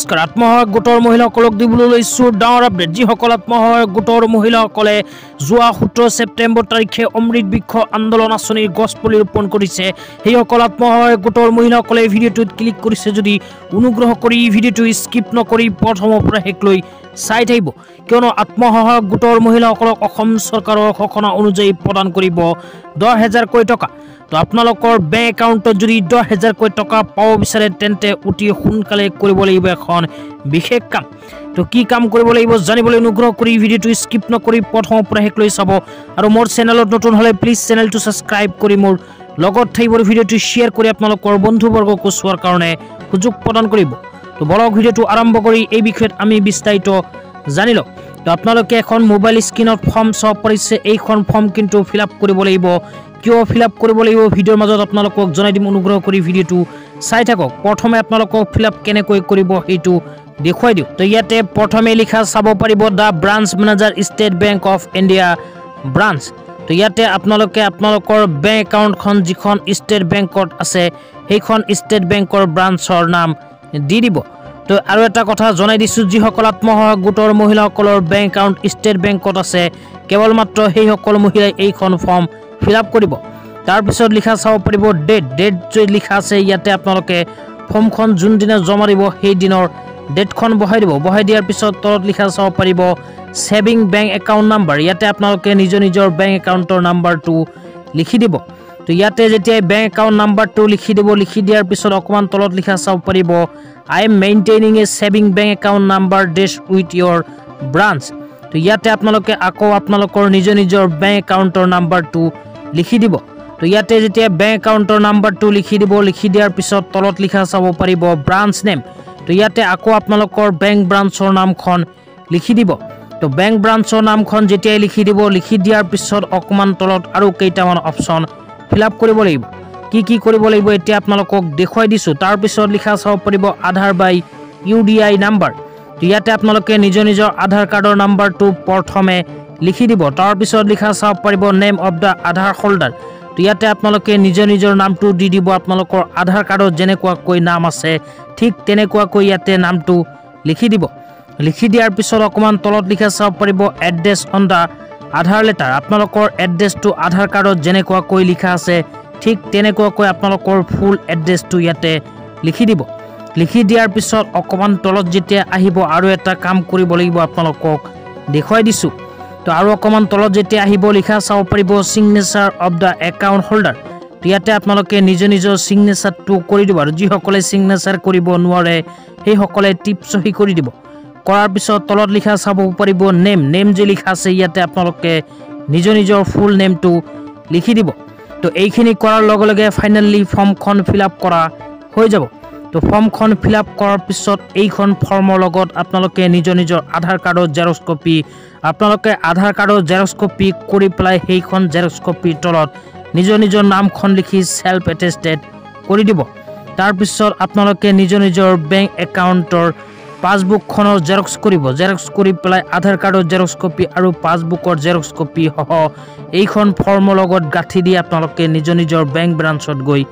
নমস্কাৰ আত্মসহায়ক গোটৰ মহিলাসকলক দিবলৈ লৈছো ডাঙৰ আপডেট যিসকল আত্মসহায়ক গোটৰ মহিলাসকলে যোৱা 17 ছেপ্টেম্বৰ তাৰিখে অমৃত বৃক্ষ আন্দোলন আঁচনিৰ গছ পুলি ৰোপণ কৰিছে সেইসকল আত্মসহায়ক গোটৰ মহিলাসকলে ভিডিঅ'টোত ক্লিক কৰিছে যদি অনুগ্ৰহ কৰি ভিডিঅ'টো স্কিপ নকৰি প্ৰথমৰ পৰা শেষলৈ চাই থাকিব কিয়নো আত্মসহায়ক গোটৰ মহিলাসকলক অসম চৰকাৰৰ ঘোষণা অনুযায়ী প্ৰদান কৰিব 10,000 কোটি টকা তো আপোনালোকৰ বেংক একাউণ্টত যদি 10,000 কোটি টকা পাব বিচাৰে তেন্তে অতি সোনকালে কৰিব লাগিব এখন বিশেষ কাম তো কি কাম কৰিব লাগিব জানিবলৈ অনুগ্ৰহ কৰি ভিডিঅ'টো স্কিপ নকৰি প্ৰথমৰ পৰা শেষলৈ চাব আৰু মোৰ চেনেলত নতুন হলে প্লিজ চেনেলটো সাবস্ক্ৰাইব কৰি মোৰ লগত থাকিব ভিডিঅ'টো শ্বেয়াৰ কৰি আপোনালোকৰ বন্ধুবৰ্গক চোৱাৰ কাৰণে সুযোগ প্ৰদান কৰিব তো বলক ভিডিঅ'টো আৰম্ভ কৰি এই বিষয়ত আমি বিস্তাৰিত জানি লওঁ তো আপোনালোকে এখন মোবাইল স্ক্ৰীনত ফৰ্ম চাব পাৰিছে এইখন ফৰ্ম কিন্তু ফিলআপ কৰিব লাগিব কিয় ফিলআপ কৰিব লাগিব ভিডিঅ'ৰ মাজত আপোনালোকক জনাই দিম অনুগ্ৰহ কৰি ভিডিঅ'টো চাই থাকক প্ৰথমে আপোনালোকক ফিলআপ কেনেকৈ কৰিব এইটো দেখুৱাই দিওঁ তো ইয়াতে প্ৰথমে লিখা চাব পাৰিব the branch manager State Bank of India branch তো ইয়াতে আপোনালোকে আপোনালোকৰ বেংক একাউণ্টখন যিখন ষ্টেট বেংকত আছে সেইখন ষ্টেট বেংকৰ ব্ৰাঞ্চৰ নাম দি দিব তো আৰু এটা কথা জনাই দিছো যিসকল আত্মসহায়ক গোটৰ মহিলাসকলৰ বেংক একাউণ্ট ষ্টেট বেংকত আছে কেৱল মাত্ৰ সেইসকল মহিলাই এইখন ফৰ্ম ফিলআপ কৰিব তাৰ পিছত লিখা চাব পাৰিব ডেট যে লিখা আছে ইয়াতে আপোনালোকে ফৰ্মখন যোন দিনা জমা দিব সেই দিনৰ ডেটখন বহাই দিব বহাই দিয়াৰ পিছত তলত লিখা চাব পাৰিব সেভিং বেংক একাউণ্ট নাম্বাৰ ইয়াতে আপোনালোকে নিজৰ বেংক একাউণ্টৰ নাম্বাৰটো লিখি দিব তো ইয়াতে যেতিয়া বেংক একাউণ্ট নাম্বাৰটো লিখি দিব লিখি দিয়াৰ পিছত অকমান তলত লিখা চাব পাৰিব I am maintaining a saving bank account number dash with your branch তো ইয়াতে আপোনালোকে আকৌ আপোনালোকৰ নিজৰ বেংক একাউণ্টৰ নাম্বাৰটো লিখি দিব তো ইয়াতে যেতিয়া বেংক একাউণ্টৰ নাম্বাৰটো লিখি দিব লিখি দিয়াৰ পিছত তলত লিখা চাব পাৰিব ব্ৰাঞ্চ নেম তো ইয়াতে আকৌ আপোনালোকৰ বেংক ব্ৰাঞ্চৰ নামখন লিখি দিব তো বেংক ব্ৰাঞ্চৰ নামখন যেতিয়া লিখি দিব লিখি দিয়াৰ পিছত অকমান তলত আৰু কেইটামান অপচন ফিলআপ কৰিব লাগিব কি কৰিব লাগিব এতিয়া আপোনালোকক দেখুৱাই দিছো তাৰ পিছত লিখা চাব পাৰিব আধাৰ বাই UDI নাম্বাৰ তো ইয়াতে আপোনালোকে নিজৰ আধাৰ কাৰ্ডৰ নাম্বাৰটো প্ৰথমে লিখি দিব তাৰ পিছত লিখা চাব পাৰিব name of the Aadhaar holder তো ইয়াতে আপোনালোকে নিজৰ নামটো দি দিব আপোনালোকৰ আধাৰ কাৰ্ডত যেনেকুৱাকৈ নাম আছে ঠিক তেনেকুৱাকৈ ইয়াতে নামটো লিখি দিব লিখি দিয়াৰ পিছত অকমান তলত লিখা চাব পাৰিব address on the Aadhaar letter আপোনালোকৰ এড্ৰেছটো আধাৰ কাৰ্ডত যেনেকুৱাকৈ লিখা আছে ঠিক তেনেকুৱাকৈ আপোনালোকৰ ফুল এড্ৰেছটো ইয়াতে লিখি দিব লিখি দিয়াৰ পিছত অকমান তলত যেতিয়া আহিব আৰু এটা কাম কৰিব লাগিব আপোনালোকক দেখুৱাই দিছো তো আৰু অকমান তলত যেতিয়া আহিব লিখা চাব পাৰিব signature of the account holder তো ইয়াতে আপোনালোকে নিজৰ সিগনেচাৰটো কৰি দিব আৰু যিসকলে সিগনেচাৰ কৰিব নোৱাৰে সেইসকলে টিপ সহি কৰি দিব কৰাৰ পিছত তলত লিখা চাব পাৰিব নেম যে লিখা আছে ইয়াতে আপোনালোকে নিজৰ ফুল নেমটো লিখি দিব তো এইখিনি কৰাৰ লগে লগে ফাইনালি ফৰ্মখন ফিলআপ কৰা হৈ যাব তো ফৰ্মখন ফিলআপ কৰাৰ পিছত এইখন ফৰ্মৰ লগত আপোনালোকে নিজৰ আধাৰ কাৰ্ডৰ জেৰক্স কপি আপোনালোকে আধাৰ কাৰ্ডৰ জেৰক্স কপি কৰি পেলাই সেইখন জেৰক্স কপিৰ তলত নিজৰ নামখন লিখি সেলফ এটেষ্টেড কৰি দিব তাৰ পিছত আপোনালোকে নিজৰ বেংক একাউণ্টৰ পাছবুকখনৰ জেৰক্স কৰিব জেৰক্স কৰি পেলাই আধাৰ কাৰ্ডৰ জেৰক্স কপি আৰু পাছবুকৰ জেৰক্স কপি সহ এইখন ফৰ্মৰ লগত গাঁঠি দি আপোনালোকে নিজৰ বেংক ব্ৰাঞ্চত গৈ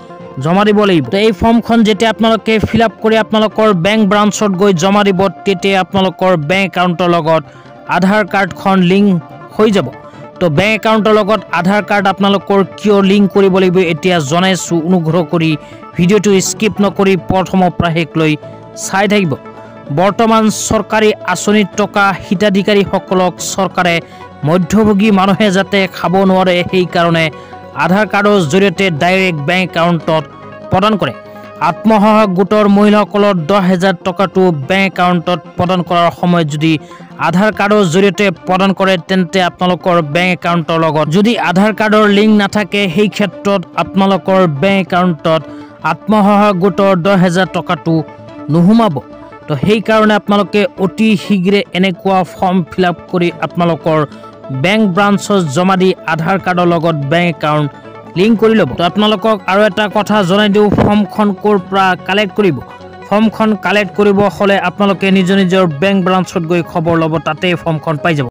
জমা দিব লাগিব তো এই ফৰ্মখন যেতিয়া আপোনালোকে ফিলআপ কৰি আপোনালোকৰ বেংক ব্ৰাঞ্চত গৈ জমা দিব তেতিয়া আপোনালোকৰ বেংক একাউণ্টৰ লগত আধাৰ কাৰ্ডখন লিংক হৈ যাব তো বেংক একাউণ্টৰ লগত আধাৰ কাৰ্ড আপোনালোকৰ কিয় লিংক কৰিব লাগিব এতিয়া জনাইছো অনুগ্ৰহ কৰি ভিডিঅ'টো স্কিপ নকৰি প্ৰথমৰ পৰা শেষলৈ চাই থাকিব বৰ্তমান চৰকাৰী আঁচনিৰ টকা হিতাধিকাৰীসকলক চৰকাৰে মধ্যভোগী মানুহে যাতে খাব নোৱাৰে সেই কাৰণে আধাৰ কাৰ্ডৰ জৰিয়তে ডাইৰেক্ট বেংক একাউণ্টত প্ৰদান কৰে আত্মসহায়ক গোটৰ মহিলাসকলৰ 10,000 টকাটো বেংক একাউণ্টত প্ৰদান কৰাৰ সময়ত যদি আধাৰ কাৰ্ডৰ জৰিয়তে প্ৰদান কৰে তেন্তে আপোনালোকৰ বেংক একাউণ্টৰ লগত যদি আধাৰ কাৰ্ডৰ লিংক নাথাকে সেই ক্ষেত্ৰত আপোনালোকৰ বেংক একাউণ্টত আত্মসহায়ক গোটৰ 10,000 টকাটো নোসোমাব তো সেই কাৰণে আপোনালোকে অতি শীঘ্ৰে এনেকুৱা ফৰ্ম ফিলআপ কৰি আপোনালোকৰ বেংক ব্ৰাঞ্চত জমা দি আধাৰ কাৰ্ডৰ লগত বেংক একাউণ্ট লিংক কৰি ল'ব তো আপোনালোকক আৰু এটা কথা জনাই দিওঁ ফৰ্মখন ক'ৰ পৰা কালেক্ট কৰিব ফৰ্মখন কালেক্ট কৰিব হ'লে আপোনালোকে নিজৰ বেংক ব্ৰাঞ্চত গৈ খবৰ ল'ব তাতে ফৰ্মখন পাই যাব